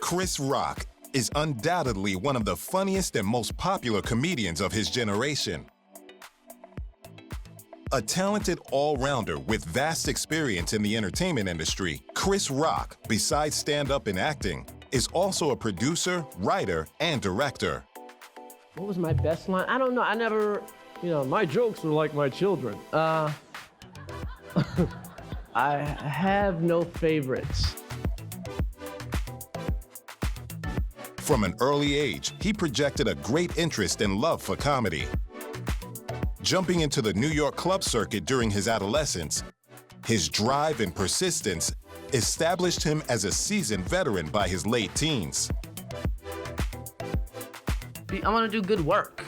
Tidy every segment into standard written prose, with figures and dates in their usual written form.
Chris Rock is undoubtedly one of the funniest and most popular comedians of his generation. A talented all-rounder with vast experience in the entertainment industry, Chris Rock, besides stand-up and acting, is also a producer, writer, and director. What was my best line? I don't know. I never, my jokes are like my children. I have no favorites. From an early age, he projected a great interest and love for comedy. Jumping into the New York club circuit during his adolescence, his drive and persistence established him as a seasoned veteran by his late teens. I want to do good work.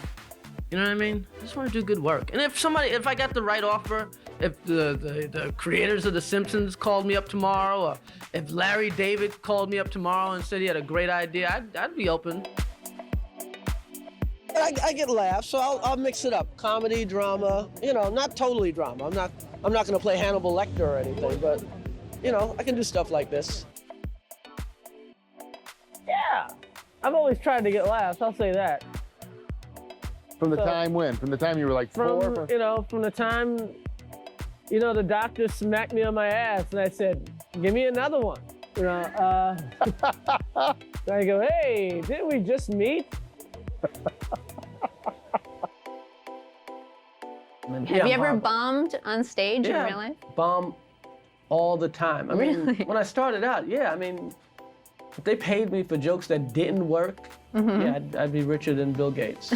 You know what I mean? I just want to do good work. And if I got the right offer, if the creators of The Simpsons called me up tomorrow, or if Larry David called me up tomorrow and said he had a great idea, I'd be open. I get laughs, so I'll mix it up. Comedy, drama, not totally drama. I'm not gonna play Hannibal Lecter or anything, but, I can do stuff like this. Yeah, I've always tried to get laughs, I'll say that. From the time when? From the time you were like 4? From the time, the doctor smacked me on my ass and I said, give me another one. I go, hey, didn't we just meet? Have you ever bombed on stage in real life? Bomb all the time. I mean, when I started out, if they paid me for jokes that didn't work, I'd be richer than Bill Gates.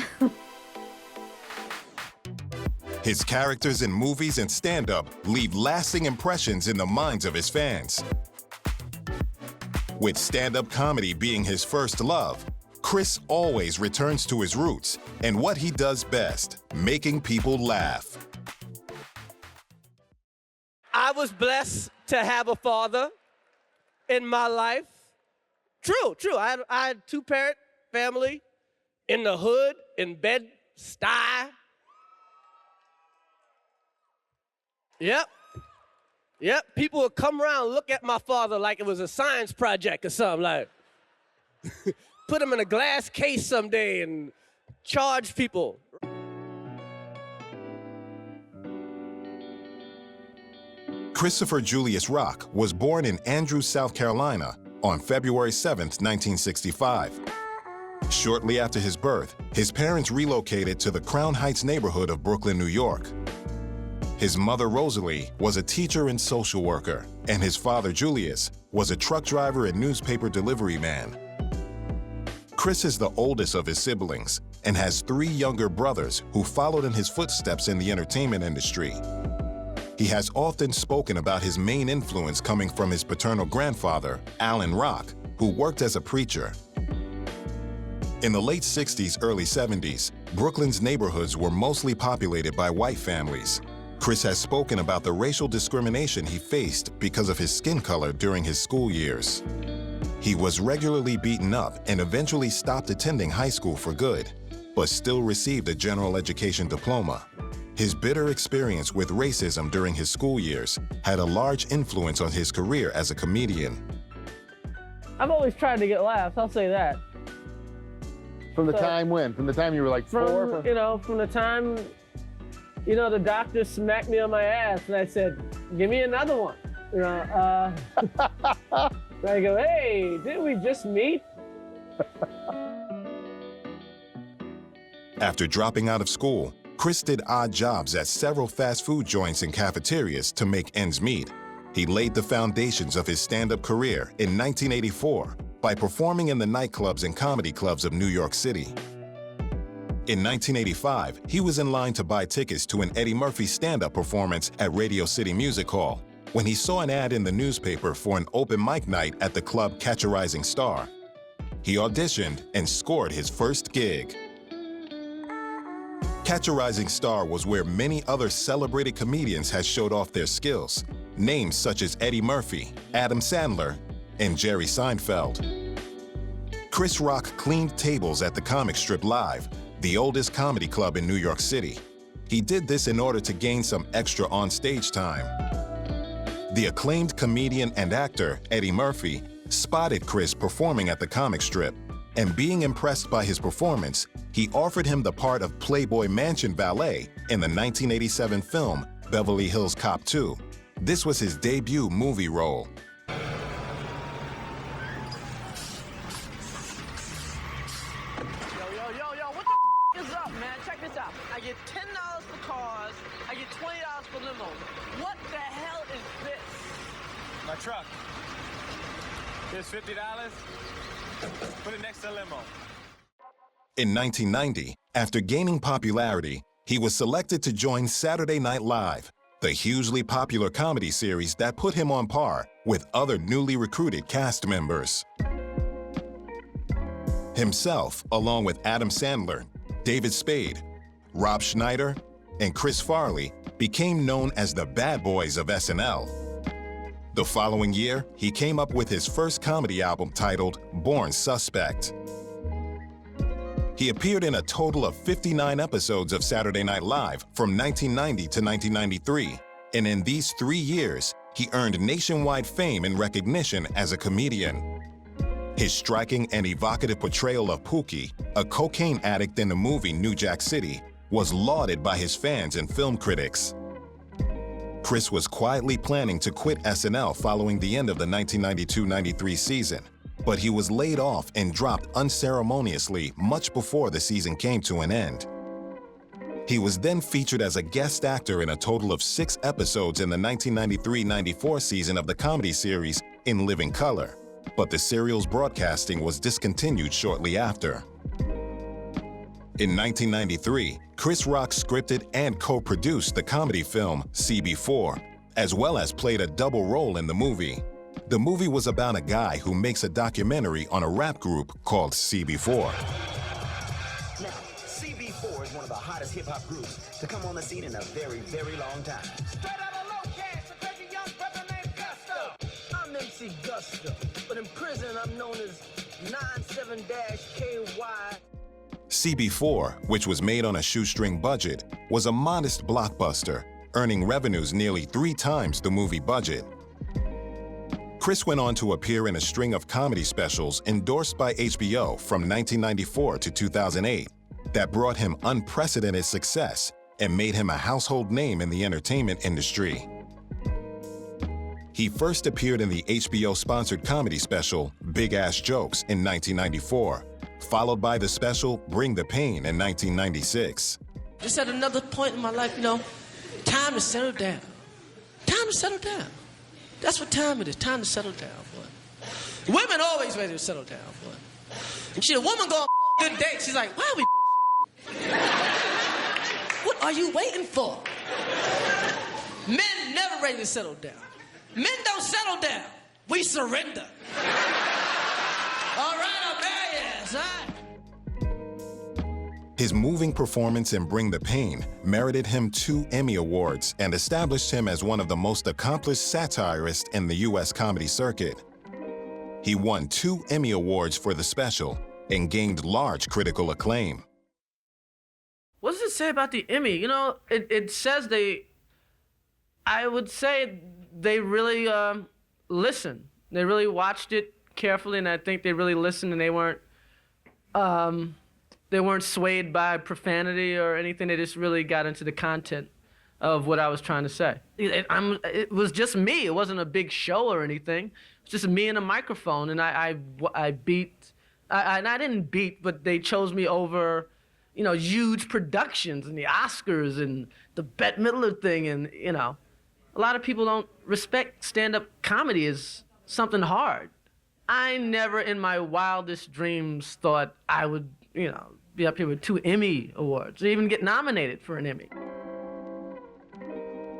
His characters in movies and stand-up leave lasting impressions in the minds of his fans. With stand-up comedy being his first love, Chris always returns to his roots and what he does best, making people laugh. I was blessed to have a father in my life. True. I had a two-parent family in the hood, in Bed-Stuy. Yep. People would come around and look at my father like it was a science project or something, like put him in a glass case someday and charge people. Christopher Julius Rock was born in Andrews, South Carolina on February 7, 1965. Shortly after his birth, his parents relocated to the Crown Heights neighborhood of Brooklyn, New York. His mother, Rosalie, was a teacher and social worker, and his father, Julius, was a truck driver and newspaper delivery man. Chris is the oldest of his siblings and has 3 younger brothers who followed in his footsteps in the entertainment industry. He has often spoken about his main influence coming from his paternal grandfather, Alan Rock, who worked as a preacher. In the late 60s, early 70s, Brooklyn's neighborhoods were mostly populated by white families. Chris has spoken about the racial discrimination he faced because of his skin color during his school years. He was regularly beaten up and eventually stopped attending high school for good, but still received a general education diploma. His bitter experience with racism during his school years had a large influence on his career as a comedian. I've always tried to get laughs, I'll say that. From the time when? From the time you were like 4? From the time, the doctor smacked me on my ass and I said, give me another one. I go, hey, didn't we just meet? After dropping out of school, Chris did odd jobs at several fast food joints and cafeterias to make ends meet. He laid the foundations of his stand-up career in 1984 by performing in the nightclubs and comedy clubs of New York City. In 1985, he was in line to buy tickets to an Eddie Murphy stand-up performance at Radio City Music Hall when he saw an ad in the newspaper for an open mic night at the club Catch a Rising Star. He auditioned and scored his first gig. Catch a Rising Star was where many other celebrated comedians had showed off their skills, names such as Eddie Murphy, Adam Sandler, and Jerry Seinfeld. Chris Rock cleaned tables at the Comic Strip Live, the oldest comedy club in New York City. He did this in order to gain some extra on-stage time. The acclaimed comedian and actor, Eddie Murphy, spotted Chris performing at the comic strip, and being impressed by his performance, he offered him the part of Playboy Mansion valet in the 1987 film Beverly Hills Cop 2. This was his debut movie role. Yo, what the is up, man? Check this out. I get $10 for cars, I get $20 for limos. What the hell is this? My truck. Here's $50. Put it next to the limo. In 1990, after gaining popularity, he was selected to join Saturday Night Live, the hugely popular comedy series that put him on par with other newly recruited cast members. Himself, along with Adam Sandler, David Spade, Rob Schneider, and Chris Farley, became known as the bad boys of SNL. The following year, he came up with his first comedy album titled Born Suspect. He appeared in a total of 59 episodes of Saturday Night Live from 1990 to 1993, and in these 3 years, he earned nationwide fame and recognition as a comedian. His striking and evocative portrayal of Pookie, a cocaine addict in the movie New Jack City, was lauded by his fans and film critics. Chris was quietly planning to quit SNL following the end of the 1992-93 season, but he was laid off and dropped unceremoniously much before the season came to an end. He was then featured as a guest actor in a total of 6 episodes in the 1993-94 season of the comedy series In Living Color, but the serial's broadcasting was discontinued shortly after. In 1993, Chris Rock scripted and co-produced the comedy film CB4, as well as played a double role in the movie. The movie was about a guy who makes a documentary on a rap group called CB4. Now, CB4 is one of the hottest hip-hop groups to come on the scene in a very, very long time. Straight out of low cash, a crazy young brother named Gusto. I'm MC Gusto, but in prison I'm known as 97-KY. CB4, which was made on a shoestring budget, was a modest blockbuster, earning revenues nearly 3 times the movie budget. Chris went on to appear in a string of comedy specials endorsed by HBO from 1994 to 2008 that brought him unprecedented success and made him a household name in the entertainment industry. He first appeared in the HBO-sponsored comedy special Big Ass Jokes in 1994, followed by the special Bring the Pain in 1996. Just at another point in my life, time to settle down. Time to settle down. That's what time it is. Time to settle down, boy. Women always ready to settle down, boy. And a woman go on a good date, she's like, why are we bullshit? What are you waiting for? Men never ready to settle down. Men don't settle down. We surrender. All right, I'm married, all right. His moving performance in Bring the Pain merited him 2 Emmy Awards and established him as one of the most accomplished satirists in the U.S. comedy circuit. He won 2 Emmy Awards for the special and gained large critical acclaim. What does it say about the Emmy? It says I would say they really listened. They really watched it carefully, and I think they really listened, and they weren't swayed by profanity or anything. They just really got into the content of what I was trying to say. It was just me. It wasn't a big show or anything. It was just me and a microphone, and I didn't beat, but they chose me over, huge productions and the Oscars and the Bette Midler thing, and a lot of people don't respect stand-up comedy as something hard. I never in my wildest dreams thought I would, be up here with 2 Emmy Awards or even get nominated for an Emmy.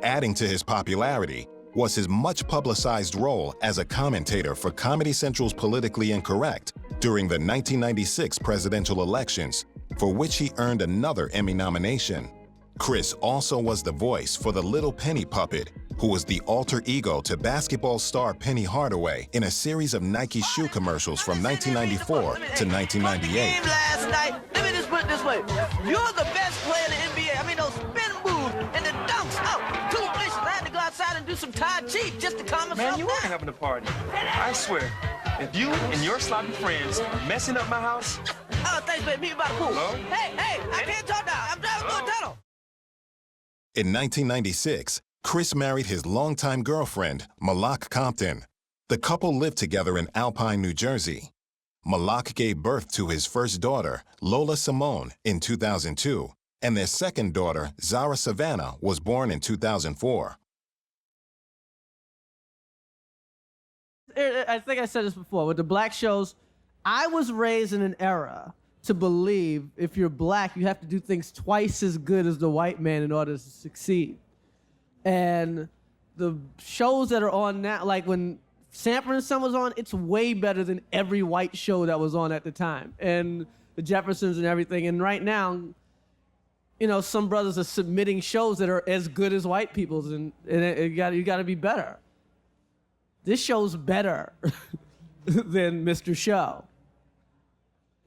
Adding to his popularity was his much-publicized role as a commentator for Comedy Central's Politically Incorrect during the 1996 presidential elections, for which he earned another Emmy nomination. Chris also was the voice for the Little Penny puppet, who was the alter ego to basketball star Penny Hardaway in a series of Nike shoe commercials from 1994 to 1998. Last night, let me just put it this way. You're the best player in the NBA. I mean, those spin moves and the dunks. Oh, 2 delicious. I had to go outside and do some Tai Chi just to calm myself down. Man, you are having a party. I swear. If you and your sloppy friends messing up my house. Oh, thanks, baby. Meet me by the pool. Hello? Hey, I can't talk now. I'm driving through a tunnel. In 1996, Chris married his longtime girlfriend, Malak Compton. The couple lived together in Alpine, New Jersey. Malak gave birth to his first daughter, Lola Simone, in 2002, and their second daughter, Zara Savannah, was born in 2004. I think I said this before, with the black shows, I was raised in an era to believe if you're black, you have to do things twice as good as the white man in order to succeed. And the shows that are on now, like when Sanford and Son was on, it's way better than every white show that was on at the time. And the Jeffersons and everything. And right now, you know, some brothers are submitting shows that are as good as white people's, and you got to be better. This show's better than Mr. Show.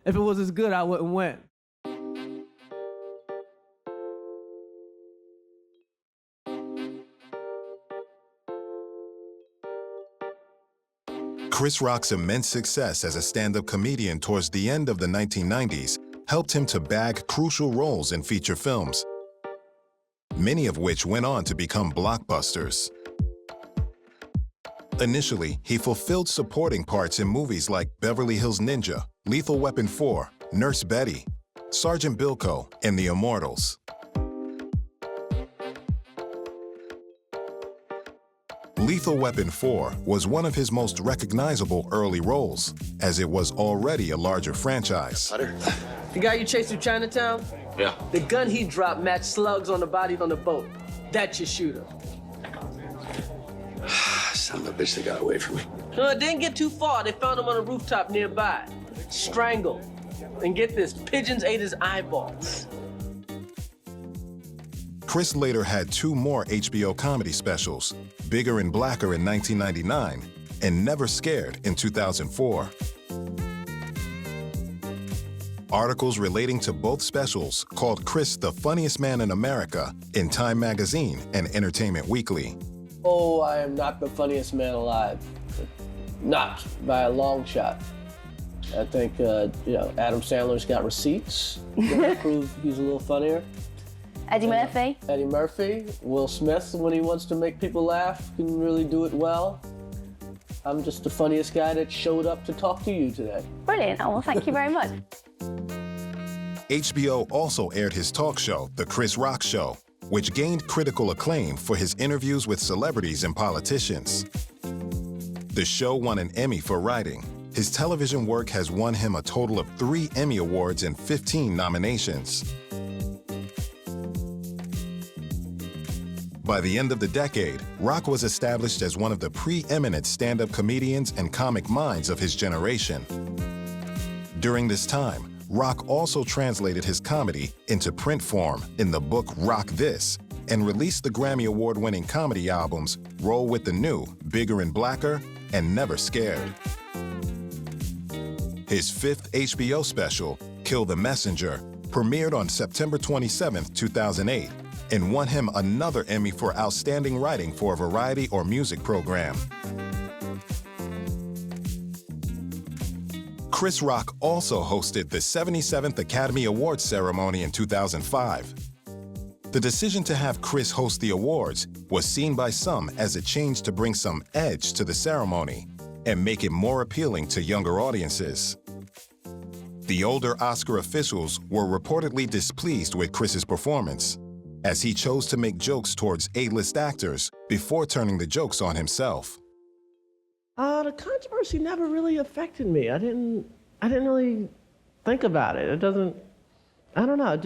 If it was as good, I wouldn't win. Chris Rock's immense success as a stand-up comedian towards the end of the 1990s helped him to bag crucial roles in feature films, many of which went on to become blockbusters. Initially, he fulfilled supporting parts in movies like Beverly Hills Ninja, Lethal Weapon 4, Nurse Betty, Sergeant Bilko, and The Immortals. Lethal Weapon 4 was one of his most recognizable early roles, as it was already a larger franchise. The guy you chased through Chinatown? Yeah. The gun he dropped matched slugs on the body on the boat. That's your shooter. Son of a bitch, they got away from me. No, it didn't get too far. They found him on a rooftop nearby, strangled. And get this, pigeons ate his eyeballs. Chris later had two more HBO comedy specials, Bigger and Blacker in 1999 and Never Scared in 2004. Articles relating to both specials called Chris the funniest man in America in Time Magazine and Entertainment Weekly. Oh, I am not the funniest man alive. Not by a long shot. I think, Adam Sandler's got receipts to prove he's a little funnier. Eddie Murphy. Eddie Murphy, Will Smith, when he wants to make people laugh, can really do it well. I'm just the funniest guy that showed up to talk to you today. Brilliant. Oh, well, thank you very much. HBO also aired his talk show, The Chris Rock Show, which gained critical acclaim for his interviews with celebrities and politicians. The show won an Emmy for writing. His television work has won him a total of 3 Emmy Awards and 15 nominations. By the end of the decade, Rock was established as one of the preeminent stand-up comedians and comic minds of his generation. During this time, Rock also translated his comedy into print form in the book Rock This and released the Grammy Award-winning comedy albums Roll with the New, Bigger and Blacker, and Never Scared. His 5th HBO special, Kill the Messenger, premiered on September 27, 2008, and won him another Emmy for Outstanding Writing for a Variety or Music Program. Chris Rock also hosted the 77th Academy Awards ceremony in 2005. The decision to have Chris host the awards was seen by some as a change to bring some edge to the ceremony and make it more appealing to younger audiences. The older Oscar officials were reportedly displeased with Chris's performance, as he chose to make jokes towards A-list actors before turning the jokes on himself. The controversy never really affected me. I didn't really think about it. I don't know,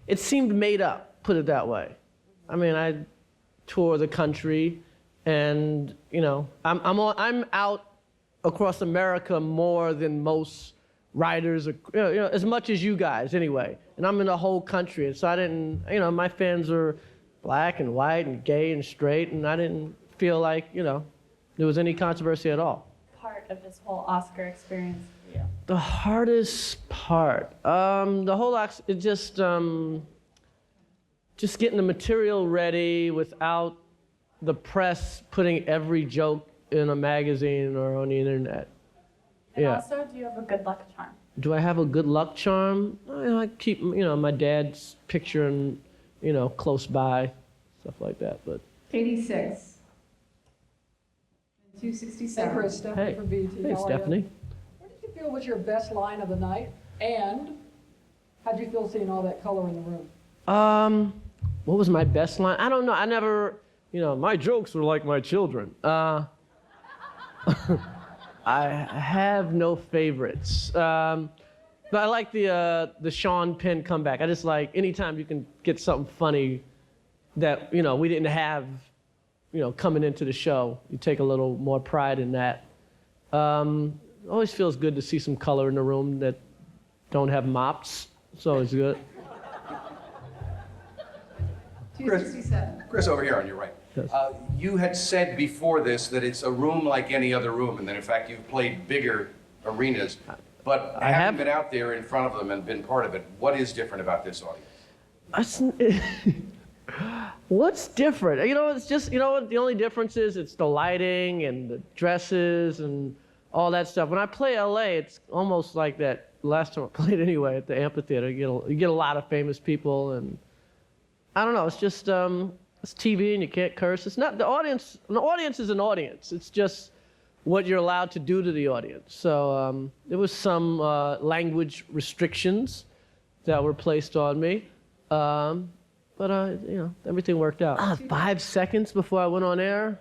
it seemed made up, put it that way. I mean, I tour the country and, I'm out across America more than most writers, as much as you guys anyway. And I'm in the whole country, and so I didn't, my fans are black and white and gay and straight, and I didn't feel like, there was any controversy at all. Part of this whole Oscar experience for you? The hardest part, the whole just getting the material ready without the press putting every joke in a magazine or on the internet. And Yeah. also, do you have a good luck charm? Do I have a good luck charm? I keep, my dad's picture and, close by, stuff like that. But 86. And 267. Hey, Chris, Stephanie hey, from BET. hey, How are Stephanie. you? What did you feel was your best line of the night? And how did you feel seeing all that color in the room? What was my best line? I don't know. I never, my jokes were like my children. I have no favorites. But I like the Sean Penn comeback. I just like anytime you can get something funny that, we didn't have, coming into the show. You take a little more pride in that. Always feels good to see some color in the room that don't have mops. It's always good. 267. Chris, over here on your right. Yes. You had said before this that it's a room like any other room, and that in fact you've played bigger arenas, but I having have. been out there in front of them and been part of it, what is different about this audience? What's different? It's just, what the only difference is? It's the lighting and the dresses and all that stuff. When I play LA, it's almost like that last time I played anyway at the amphitheater. You get a lot of famous people, and I don't know, it's just, it's TV and you can't curse. It's not, the audience is an audience. It's just what you're allowed to do to the audience. So there was some language restrictions that were placed on me. But everything worked out. 5 seconds before I went on air?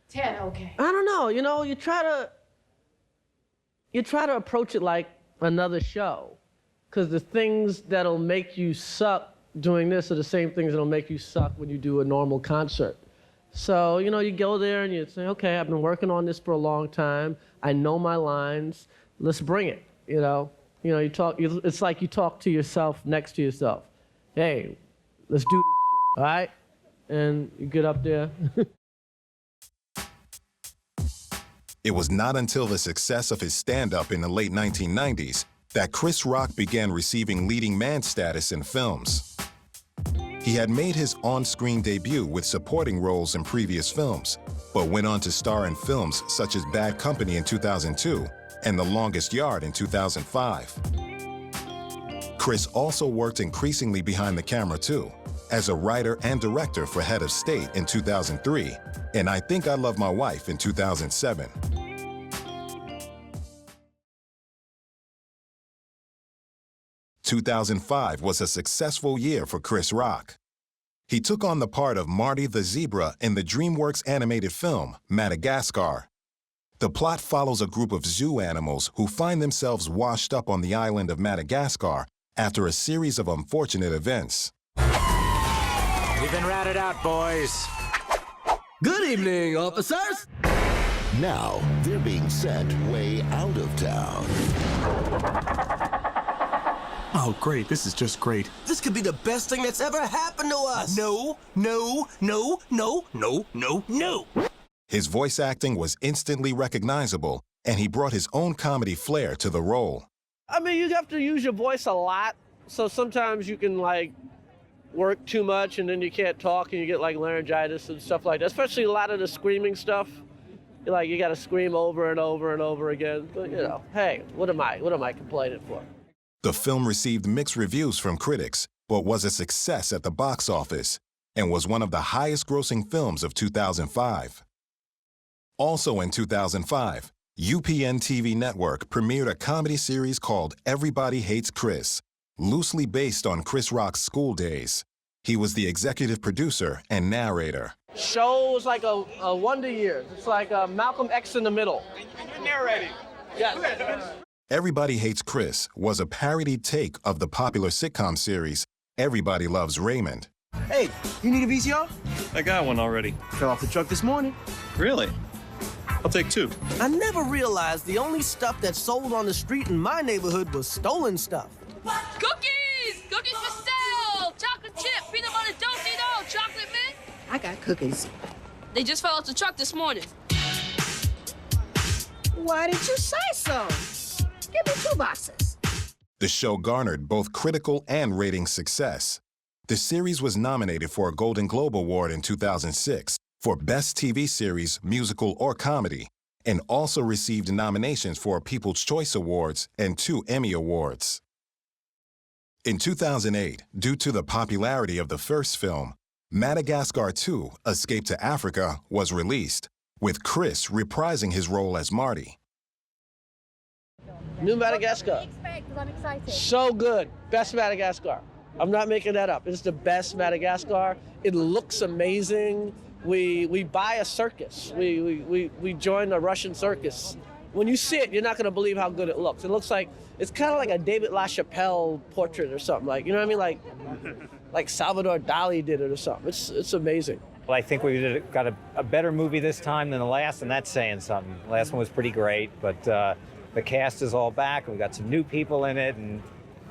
10, okay. I don't know, you try to approach it like another show. Because the things that'll make you suck doing this are the same things that'll make you suck when you do a normal concert. So, you go there and you say, okay, I've been working on this for a long time. I know my lines. Let's bring it, you talk, it's like you talk to yourself next to yourself. Hey, let's do this shit, all right? And you get up there. It was not until the success of his stand-up in the late 1990s that Chris Rock began receiving leading man status in films. He had made his on-screen debut with supporting roles in previous films, but went on to star in films such as Bad Company in 2002 and The Longest Yard in 2005. Chris also worked increasingly behind the camera too, as a writer and director for Head of State in 2003 and I Think I Love My Wife in 2007. "2005 was a successful year for Chris Rock. He took on the part of Marty the Zebra in the DreamWorks animated film, Madagascar. The plot follows a group of zoo animals who find themselves washed up on the island of Madagascar after a series of unfortunate events. We've been routed out, boys. Good evening, officers. Now, they're being sent way out of town. Oh, great. This is just great. This could be the best thing that's ever happened to us. No, no, no, no, no, no, no. His voice acting was instantly recognizable, and he brought his own comedy flair to the role. I mean, you have to use your voice a lot, so sometimes you can, work too much and then you can't talk and you get, laryngitis and stuff like that, especially a lot of the screaming stuff. You got to scream over and over and over again. But, hey, what am I complaining for? The film received mixed reviews from critics, but was a success at the box office and was one of the highest-grossing films of 2005. Also in 2005, UPN TV Network premiered a comedy series called Everybody Hates Chris, loosely based on Chris Rock's school days. He was the executive producer and narrator. Show was like a Wonder Years. It's like Malcolm X in the middle. And you're narrating. Yes. Everybody Hates Chris was a parodied take of the popular sitcom series Everybody Loves Raymond. Hey, you need a VCR? I got one already. Fell off the truck this morning. Really? I'll take two. I never realized the only stuff that sold on the street in my neighborhood was stolen stuff. Cookies! Cookies for sale! Chocolate chip, peanut butter Dosey, chocolate mint. I got cookies. They just fell off the truck this morning. Why did you say so? Give me 2 boxes. The show garnered both critical and ratings success. The series was nominated for a Golden Globe Award in 2006 for Best TV Series, Musical, or Comedy, and also received nominations for People's Choice Awards and 2 Emmy Awards. In 2008, due to the popularity of the first film, Madagascar 2: Escape to Africa was released, with Chris reprising his role as Marty. New Madagascar. I'm excited. So good. Best Madagascar. I'm not making that up. It's the best Madagascar. It looks amazing. We buy a circus. We join the Russian circus. When you see it, you're not going to believe how good it looks. It looks like, it's kind of like a David LaChapelle portrait or something. Like, you know what I mean? Like Salvador Dali did it or something. It's amazing. Well, I think we got a better movie this time than the last, and that's saying something. The last one was pretty great, but the cast is all back, and we've got some new people in it, and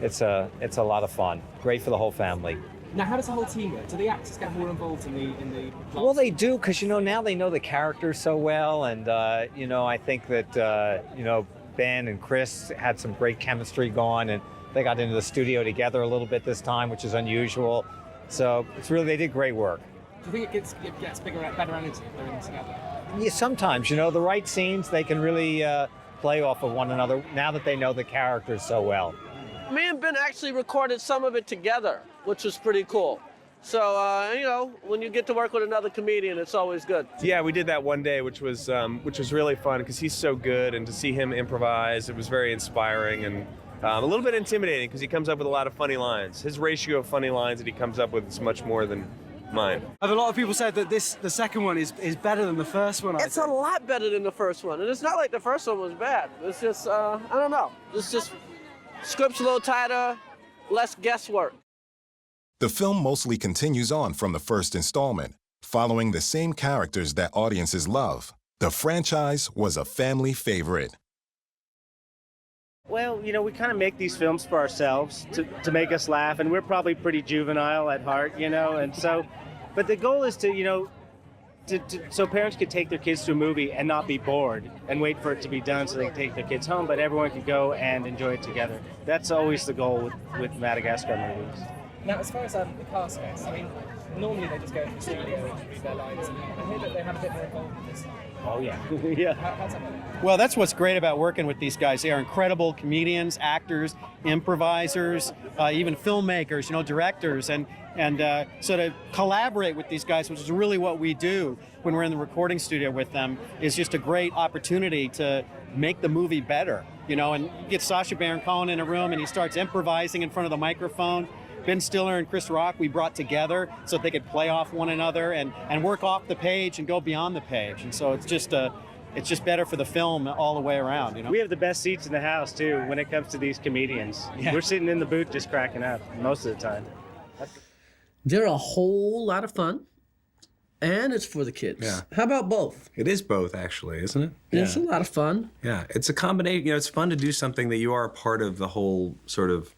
it's a lot of fun. Great for the whole family. Now, how does the whole team work? Do the actors get more involved in the plot? Well, they do, because, now they know the characters so well, and, I think that, Ben and Chris had some great chemistry going, and they got into the studio together a little bit this time, which is unusual. So they did great work. Do you think it gets bigger, better energy doing this together? Yeah, sometimes, the right scenes, they can really play off of one another now that they know the characters so well. Me and Ben actually recorded some of it together, which was pretty cool. So, when you get to work with another comedian, it's always good. Yeah, we did that one day, which was really fun because he's so good, and to see him improvise, it was very inspiring and a little bit intimidating because he comes up with a lot of funny lines. His ratio of funny lines that he comes up with is much more than mine. A lot of people said that the second one is better than the first one. It's a lot better than the first one, and it's not like the first one was bad. It's just, I don't know. It's just script's a little tighter, less guesswork. The film mostly continues on from the first installment, following the same characters that audiences love. The franchise was a family favorite. Well, we kind of make these films for ourselves to make us laugh, and we're probably pretty juvenile at heart, and so, but the goal is to, so parents could take their kids to a movie and not be bored and wait for it to be done so they can take their kids home, but everyone could go and enjoy it together. That's always the goal with Madagascar movies. Now, as far as the cast goes, normally they just go to the studio and read their lines, and I hear that they have a bit more involvement this time. Oh, yeah. Yeah. How's that going? Well, that's what's great about working with these guys. They are incredible comedians, actors, improvisers, even filmmakers, directors, and so to collaborate with these guys, which is really what we do when we're in the recording studio with them, is just a great opportunity to make the movie better, and you get Sacha Baron Cohen in a room and he starts improvising in front of the microphone. Ben Stiller and Chris Rock, we brought together so that they could play off one another and work off the page and go beyond the page. And so it's just better for the film all the way around. We have the best seats in the house, too, when it comes to these comedians. Yeah. We're sitting in the booth just cracking up most of the time. They're a whole lot of fun, and it's for the kids. Yeah. How about both? It is both, actually, isn't it? Yeah. It's a lot of fun. Yeah, it's a combination. It's fun to do something that you are a part of the whole sort of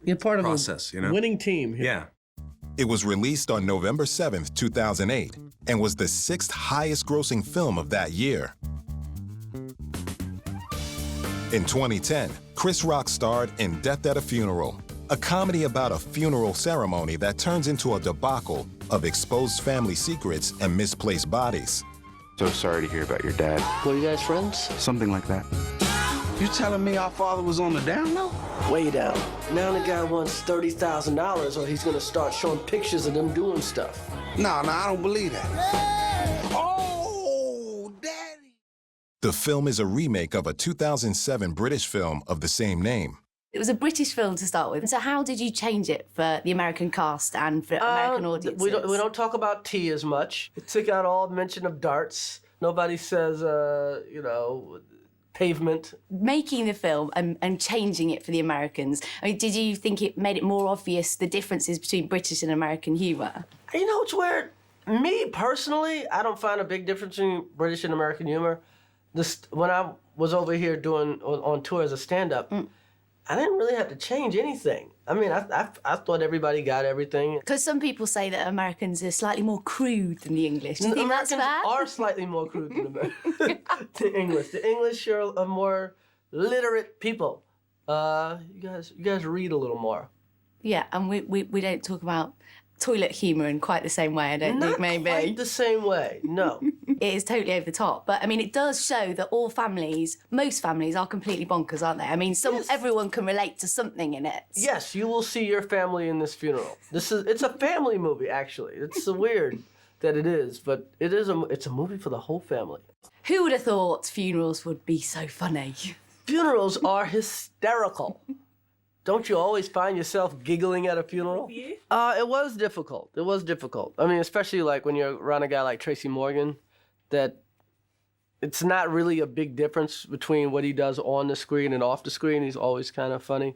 You're part process, of a winning team here. Yeah. It was released on November 7th, 2008, and was the 6th highest-grossing film of that year. In 2010, Chris Rock starred in Death at a Funeral, a comedy about a funeral ceremony that turns into a debacle of exposed family secrets and misplaced bodies. So sorry to hear about your dad. Were you guys friends? Something like that. You telling me our father was on the down low? Way down. Now the guy wants $30,000 or he's gonna start showing pictures of them doing stuff. No, I don't believe that. Oh, Daddy! The film is a remake of a 2007 British film of the same name. It was a British film to start with. So how did you change it for the American cast and for American audiences? We don't talk about tea as much. It took out all mention of darts. Nobody says, pavement. Making the film and changing it for the Americans, did you think it made it more obvious the differences between British and American humour? It's weird. Me, personally, I don't find a big difference between British and American humour. When I was over here doing on tour as a stand-up, I didn't really have to change anything. I thought everybody got everything. Because some people say that Americans are slightly more crude than the English. Do you think Americans that's fair? are slightly more crude than the English. The English are more literate people. You guys read a little more. Yeah, and we don't talk about toilet humour in quite the same way, I don't think, maybe. Not quite the same way, no. It is totally over the top. But, I mean, it does show that all families, most families, are completely bonkers, aren't they? I mean, everyone can relate to something in it. Yes, you will see your family in this funeral. It's a family movie, actually. It's so weird that it is, but it's a movie for the whole family. Who would have thought funerals would be so funny? Funerals are hysterical. Don't you always find yourself giggling at a funeral? It was difficult. It was difficult. I mean, especially like when you're around a guy like Tracy Morgan, that it's not really a big difference between what he does on the screen and off the screen. He's always kind of funny.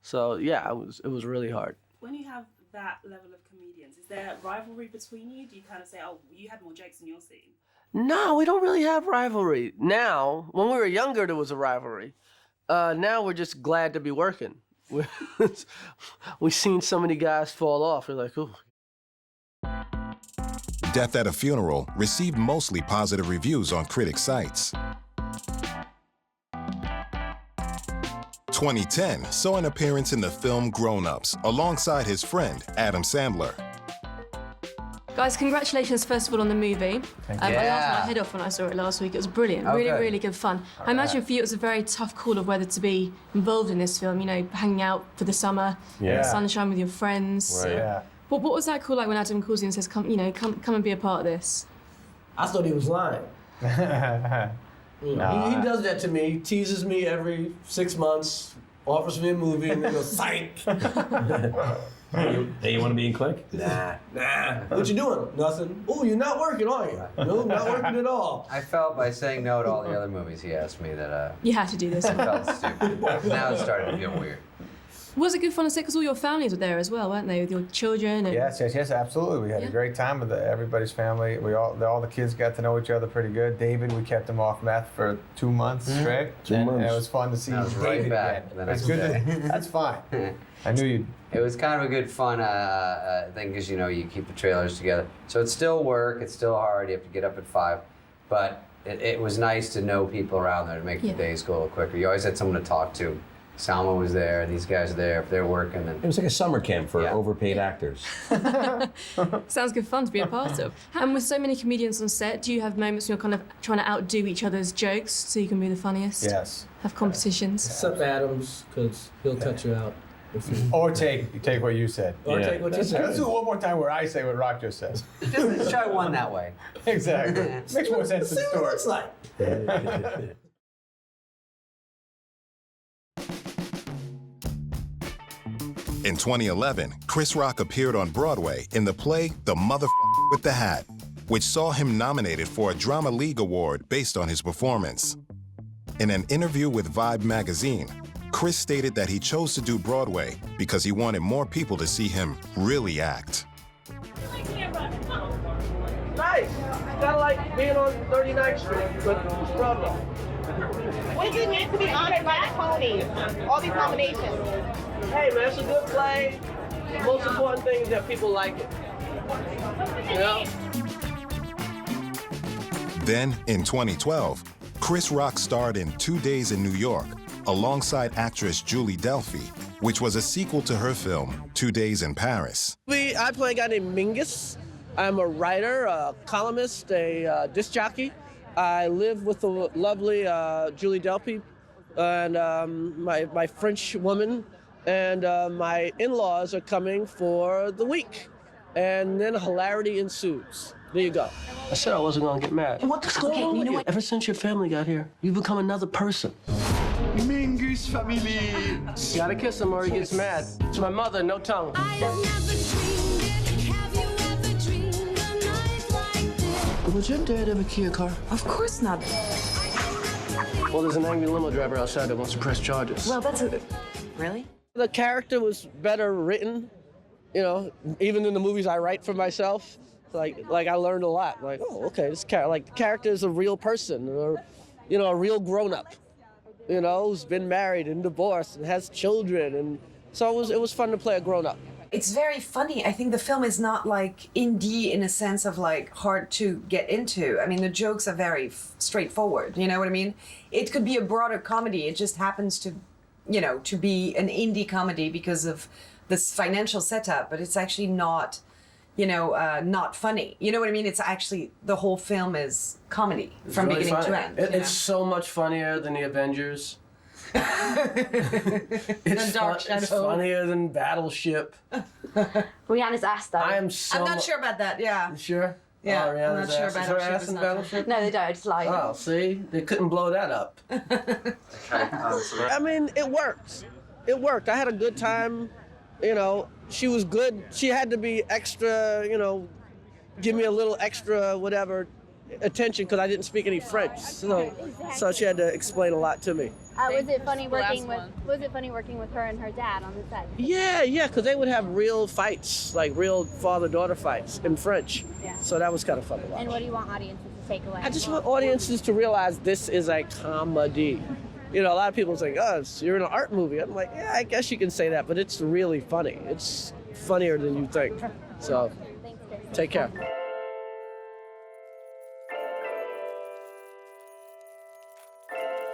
So yeah, it was really hard. When you have that level of comedians, is there rivalry between you? Do you kind of say, oh, you had more jokes in your scene? No, we don't really have rivalry. Now, when we were younger, there was a rivalry. Now we're just glad to be working. We've seen so many guys fall off. We're like, ooh. Death at a Funeral received mostly positive reviews on critic sites. 2010 saw an appearance in the film Grown Ups alongside his friend Adam Sandler. Guys, congratulations first of all on the movie. I laughed my head off when I saw it last week. It was brilliant, really good fun. I imagine for you it was a very tough call of whether to be involved in this film, you know, hanging out for the summer, sunshine with your friends. Right. Yeah. What was that call like when Adam calls you and says, come and be a part of this? I thought he was lying. He does that to me. He teases me every 6 months, offers me a movie, and then goes, psych. Hey, you want to be in Click? Nah. What you doing? Nothing. Oh, you're not working, are you? No, not working at all. I felt by saying no to all the other movies he asked me that you had to do this I one. felt stupid. Now it's starting to feel weird. Was it good fun to say? Because all your families were there as well, weren't they? With your children. And... Yes, absolutely. We had a great time with everybody's family. All the kids got to know each other pretty good. David, we kept him off meth for 2 months straight. 2 months. And it was fun to see I was David right back again. the That's next good. day. That's fine. I knew you'd. It was kind of a good fun thing because, you know, you keep the trailers together. So it's still work. It's still hard. You have to get up at 5. But it was nice to know people around there to make the days go a little quicker. You always had someone to talk to. Salma was there, these guys are there. If they're working, then... It was like a summer camp for overpaid actors. Sounds good fun to be a part of. And with so many comedians on set, do you have moments when you're kind of trying to outdo each other's jokes so you can be the funniest? Yes. Have competitions? Except Adams, because he'll cut you out. Or take what you said. Or take what you said. Let's do it one more time where I say what Rock just said. Just try one that way. Exactly. Makes more sense to the story. It's like. In 2011, Chris Rock appeared on Broadway in the play The Motherfucker with the Hat, which saw him nominated for a Drama League Award based on his performance. In an interview with Vibe magazine, Chris stated that he chose to do Broadway because he wanted more people to see him really act. Nice. Kind of like being on 39th Street, but it's Broadway. What does it mean to be honored by the Tonys? All these nominations. Hey man, it's a good play. The most important thing is that people like it. You know? Then, in 2012, Chris Rock starred in 2 Days in New York alongside actress Julie Delpy, which was a sequel to her film 2 Days in Paris. I play a guy named Mingus. I'm a writer, a columnist, a disc jockey. I live with the lovely Julie Delpy and my French woman, and my in-laws are coming for the week. And then hilarity ensues. There you go. I said I wasn't gonna get mad. What's going on with you? Ever since your family got here, you've become another person. Mingus family. You gotta kiss him or he gets mad. It's my mother, no tongue. Would your dad ever key a car? Of course not. Well, there's an angry limo driver outside that wants to press charges. Well, Really? The character was better written, you know, even in the movies I write for myself. Like I learned a lot. Like, oh, okay, this the character is a real person, or, you know, a real grown-up, you know, who's been married and divorced and has children, and so it was fun to play a grown-up. It's very funny. I think the film is not like indie in a sense of like hard to get into. I mean, the jokes are very straightforward. You know what I mean? It could be a broader comedy. It just happens to, you know, to be an indie comedy because of this financial setup. But it's actually not not funny. You know what I mean? It's actually, the whole film is comedy from really beginning funny. to end. It's so much funnier than the Avengers. It's funnier than Battleship. Rihanna's ass, though. I am so. I'm not sure about that, yeah. You sure? Yeah, Oh, I'm Rihanna's not sure ass. about Is her Battleship ass is in not Battleship? No, they don't. It's like. Oh, see? They couldn't blow that up. I mean, it worked. It worked. I had a good time. You know, she was good. She had to be extra, give me a little extra whatever attention because I didn't speak any French. So she had to explain a lot to me. Was it funny working with her and her dad on the set? Yeah, because they would have real fights, like real father-daughter fights in French. Yeah. So that was kind of fun to watch. And what do you want audiences to take away? I just want audiences to realize this is a comedy. A lot of people think, oh, you're in an art movie. I'm like, yeah, I guess you can say that, but it's really funny. It's funnier than you think. So, take care.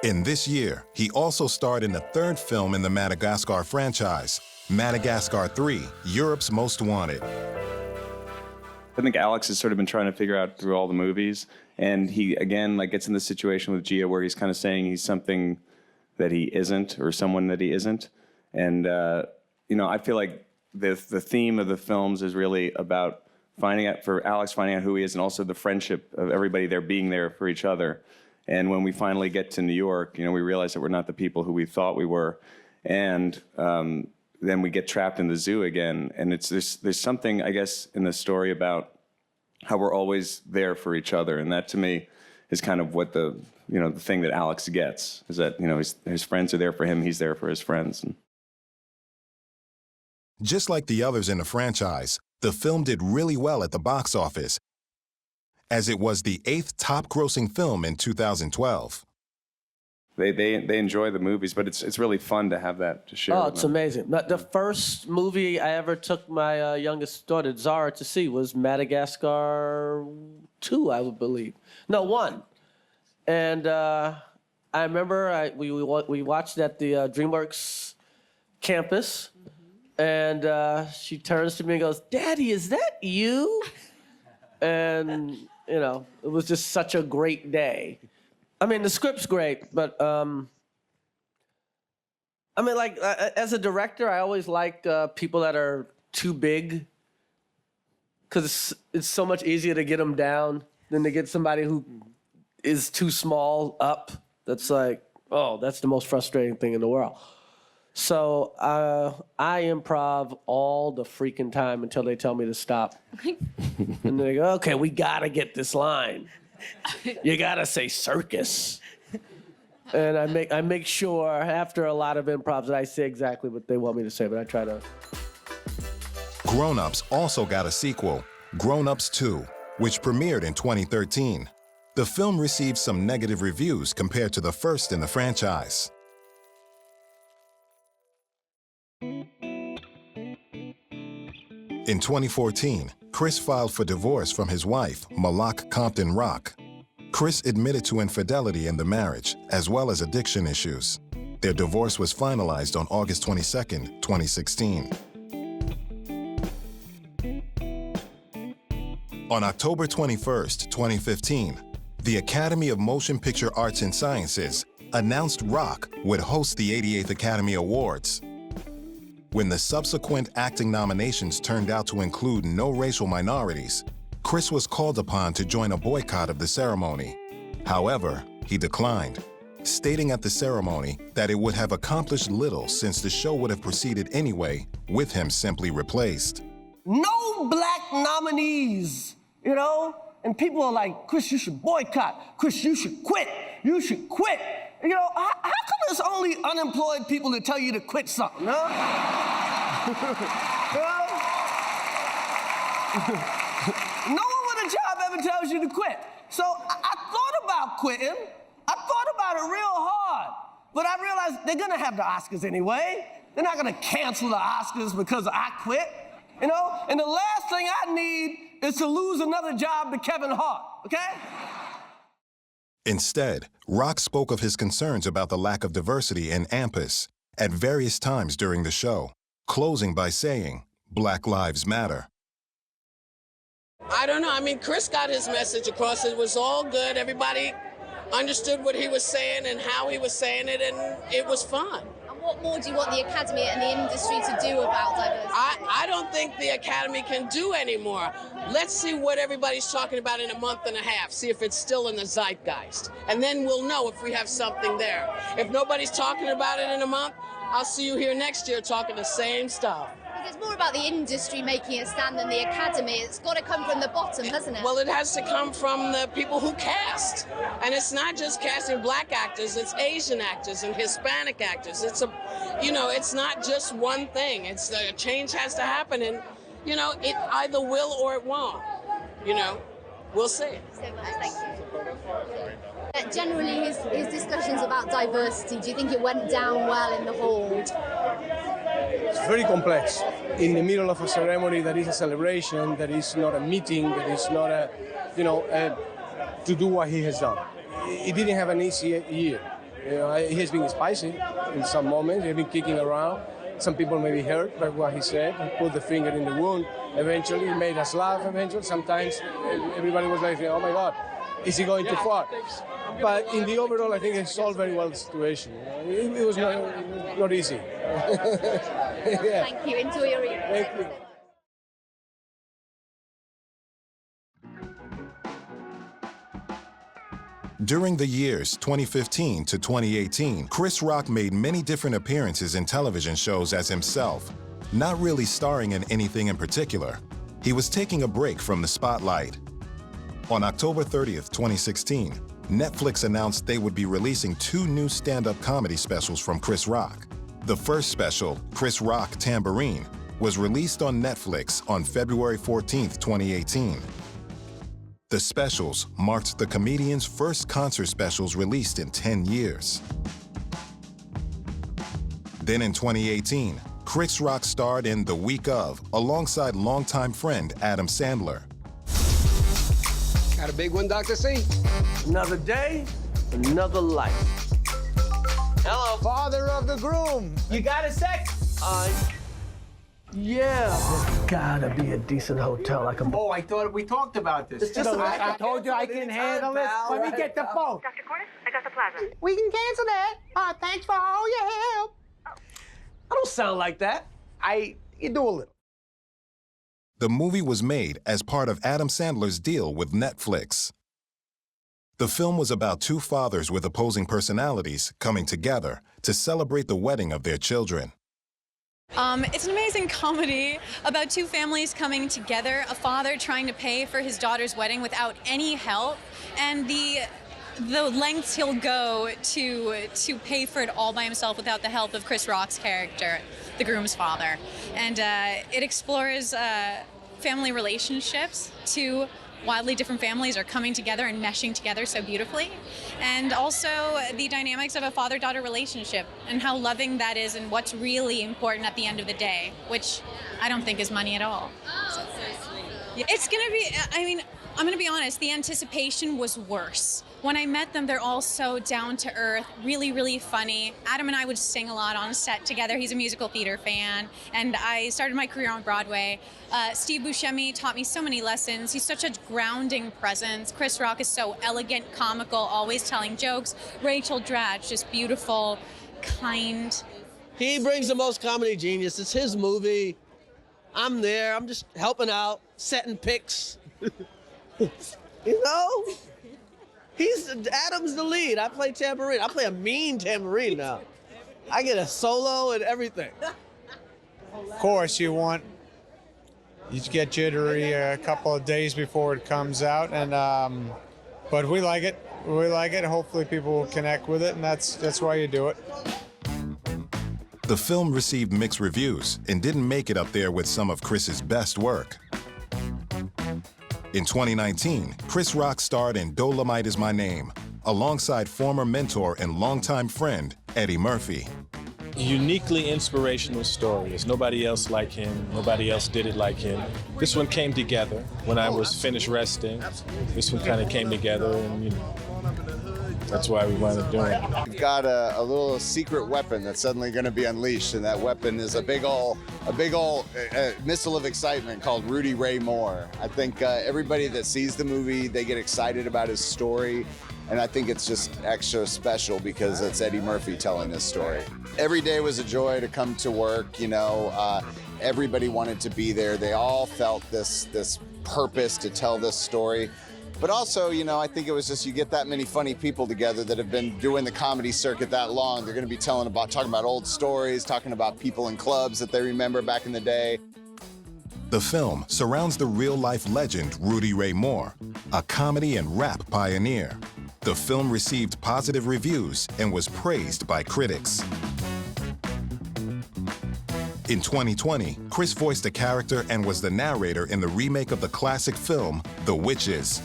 In this year, he also starred in the third film in the Madagascar franchise, Madagascar 3, Europe's Most Wanted. I think Alex has sort of been trying to figure out through all the movies, and he, again, gets in this situation with Gia where he's kind of saying he's something that he isn't or someone that he isn't. And, I feel like the theme of the films is really about finding out who he is, and also the friendship of everybody there being there for each other. And when we finally get to New York, we realize that we're not the people who we thought we were. And then we get trapped in the zoo again. And there's something, I guess, in the story about how we're always there for each other. And that, to me, is kind of what the thing that Alex gets, is that, his friends are there for him, he's there for his friends. Just like the others in the franchise, the film did really well at the box office, as it was the 8th top-grossing film in 2012. They enjoy the movies, but it's really fun to have that to share. Oh, with it's them. amazing. The first movie I ever took my youngest daughter, Zara, to see was Madagascar 2, I would believe. No, 1. And I remember we watched at the DreamWorks campus, and she turns to me and goes, "Daddy, is that you?" And, it was just such a great day. I mean, the script's great, but, as a director, I always like people that are too big, because it's so much easier to get them down than to get somebody who is too small up. That's like, oh, that's the most frustrating thing in the world. So I improv all the freaking time until they tell me to stop. And they go, okay, we gotta get this line. You gotta say circus. And I make sure after a lot of improvs that I say exactly what they want me to say, but I try to. Grown Ups also got a sequel, Grown Ups 2, which premiered in 2013. The film received some negative reviews compared to the first in the franchise. In 2014, Chris filed for divorce from his wife, Malak Compton Rock. Chris admitted to infidelity in the marriage, as well as addiction issues. Their divorce was finalized on August 22, 2016. On October 21, 2015, the Academy of Motion Picture Arts and Sciences announced Rock would host the 88th Academy Awards. When the subsequent acting nominations turned out to include no racial minorities, Chris was called upon to join a boycott of the ceremony. However, he declined, stating at the ceremony that it would have accomplished little since the show would have proceeded anyway, with him simply replaced. No black nominees, And people are like, Chris, you should boycott. Chris, you should quit. You should quit. How come there's only unemployed people that tell you to quit something, huh? No one with a job ever tells you to quit. So I thought about quitting. I thought about it real hard. But I realized they're gonna have the Oscars anyway. They're not gonna cancel the Oscars because I quit, And the last thing I need is to lose another job to Kevin Hart, okay? Instead, Rock spoke of his concerns about the lack of diversity in AMPAS at various times during the show, closing by saying, "Black Lives Matter." I don't know. I mean, Chris got his message across. It was all good. Everybody understood what he was saying and how he was saying it, and it was fun. And what more do you want the Academy and the industry to do about diversity? I don't think the Academy can do anymore. Let's see what everybody's talking about in a month and a half, see if it's still in the zeitgeist. And then we'll know if we have something there. If nobody's talking about it in a month, I'll see you here next year talking the same stuff. It's more about the industry making a stand than the Academy. It's got to come from the bottom, hasn't it? Well, it has to come from the people who cast. And it's not just casting black actors, it's Asian actors and Hispanic actors. It's it's not just one thing. It's a change has to happen, and, it either will or it won't. We'll see. So much, thank you. Generally, his discussions about diversity, do you think it went down well in the hall? It's very complex. In the middle of a ceremony that is a celebration, that is not a meeting, that is not to do what he has done. He didn't have an easy year. He has been spicy in some moments. He's been kicking around. Some people may be hurt by what he said. He put the finger in the wound. Eventually, he made us laugh. Eventually, sometimes everybody was like, "Oh my God, is he going too far?" But in the overall, I think he solved very well the situation. It was not easy. Yeah. Thank you. Enjoy your evening. Thank you. During the years 2015 to 2018, Chris Rock made many different appearances in television shows as himself, not really starring in anything in particular. He was taking a break from the spotlight. On October 30th, 2016, Netflix announced they would be releasing 2 new stand-up comedy specials from Chris Rock. The first special, Chris Rock Tambourine, was released on Netflix on February 14th, 2018. The specials marked the comedian's first concert specials released in 10 years. Then in 2018, Chris Rock starred in The Week Of alongside longtime friend Adam Sandler. Got a big one, Dr. C? Another day, another life. Hello. Father of the groom. You got a sec? Yeah, there's gotta be a decent hotel I can book. Oh, I thought we talked about this. I told you I can handle this. Let me get the phone. Dr. Cornish, Augusta Plaza. We can cancel that. Thanks for all your help. I don't sound like that. You do a little. The movie was made as part of Adam Sandler's deal with Netflix. The film was about 2 fathers with opposing personalities coming together to celebrate the wedding of their children. It's an amazing comedy about 2 families coming together, a father trying to pay for his daughter's wedding without any help, and the lengths he'll go to pay for it all by himself without the help of Chris Rock's character, the groom's father. And it explores family relationships. 2 wildly different families are coming together and meshing together so beautifully. And also the dynamics of a father-daughter relationship and how loving that is and what's really important at the end of the day, which I don't think is money at all. So sweet. It's gonna be, I'm gonna be honest, the anticipation was worse. When I met them, they're all so down to earth, really, really funny. Adam and I would sing a lot on set together. He's a musical theater fan, and I started my career on Broadway. Steve Buscemi taught me so many lessons. He's such a grounding presence. Chris Rock is so elegant, comical, always telling jokes. Rachel Dratch, just beautiful, kind. He brings the most comedy genius. It's his movie. I'm there. I'm just helping out, setting pics. Adam's the lead. I play tambourine. I play a mean tambourine now. I get a solo and everything. Of course, you get jittery a couple of days before it comes out, and but we like it. We like it. Hopefully, people will connect with it, and that's why you do it. The film received mixed reviews and didn't make it up there with some of Chris's best work. In 2019, Chris Rock starred in Dolomite Is My Name, alongside former mentor and longtime friend, Eddie Murphy. Uniquely inspirational story. There's nobody else like him. Nobody else did it like him. This one came together when I was finished resting. This one kind of came together, and That's why we wound up doing it. We've got a little secret weapon that's suddenly going to be unleashed, and that weapon is a big ol' missile of excitement called Rudy Ray Moore. I think everybody that sees the movie, they get excited about his story, and I think it's just extra special because it's Eddie Murphy telling this story. Every day was a joy to come to work, you know. Everybody wanted to be there. They all felt this purpose to tell this story. But also, you know, I think it was just you get that many funny people together that have been doing the comedy circuit that long. They're going to be talking about old stories, talking about people in clubs that they remember back in the day. The film surrounds the real-life legend Rudy Ray Moore, a comedy and rap pioneer. The film received positive reviews and was praised by critics. In 2020, Chris voiced a character and was the narrator in the remake of the classic film, The Witches.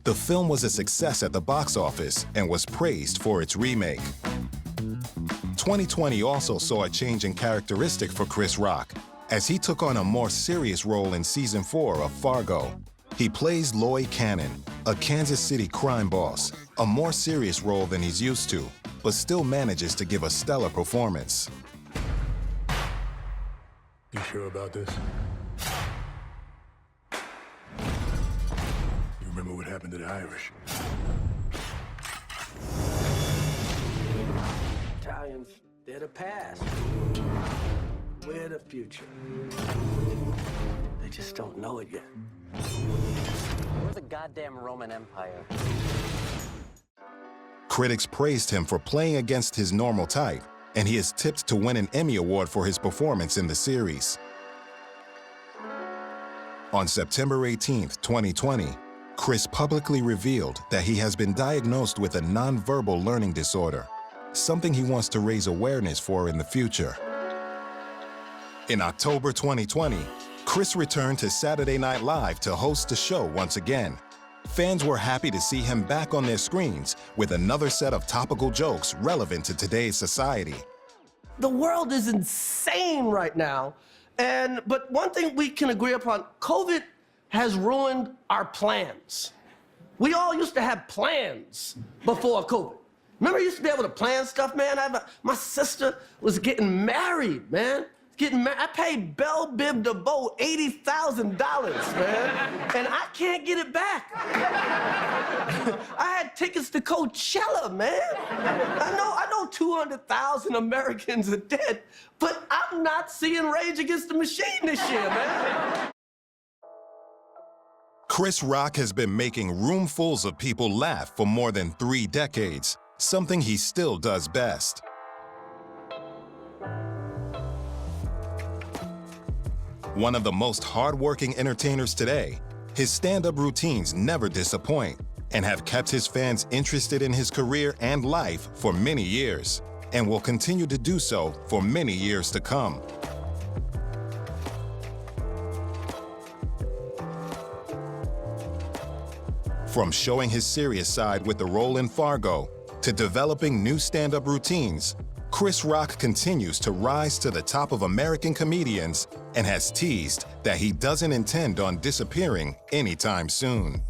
The film was a success at the box office and was praised for its remake. 2020 also saw a change in characteristic for Chris Rock, as he took on a more serious role in Season 4 of Fargo. He plays Lloyd Cannon, a Kansas City crime boss, a more serious role than he's used to, but still manages to give a stellar performance. You sure about this? You remember what happened to the Irish? Italians, they're the past. We're the future. They just don't know it yet. We're the goddamn Roman Empire. Critics praised him for playing against his normal type, and he is tipped to win an Emmy Award for his performance in the series. On September 18, 2020, Chris publicly revealed that he has been diagnosed with a nonverbal learning disorder, something he wants to raise awareness for in the future. In October 2020, Chris returned to Saturday Night Live to host the show once again. Fans were happy to see him back on their screens with another set of topical jokes relevant to today's society. The world is insane right now, but one thing we can agree upon, COVID has ruined our plans. We all used to have plans before COVID. Remember, you used to be able to plan stuff, man? My sister was getting married, man. I paid Belle Bib DeVoe $80,000, man, and I can't get it back. I had tickets to Coachella, man. I know 200,000 Americans are dead, but I'm not seeing Rage Against the Machine this year, man. Chris Rock has been making roomfuls of people laugh for more than 3 decades, something he still does best. One of the most hard-working entertainers today, his stand-up routines never disappoint and have kept his fans interested in his career and life for many years, and will continue to do so for many years to come. From showing his serious side with the role in Fargo to developing new stand-up routines, Chris Rock continues to rise to the top of American comedians and has teased that he doesn't intend on disappearing anytime soon.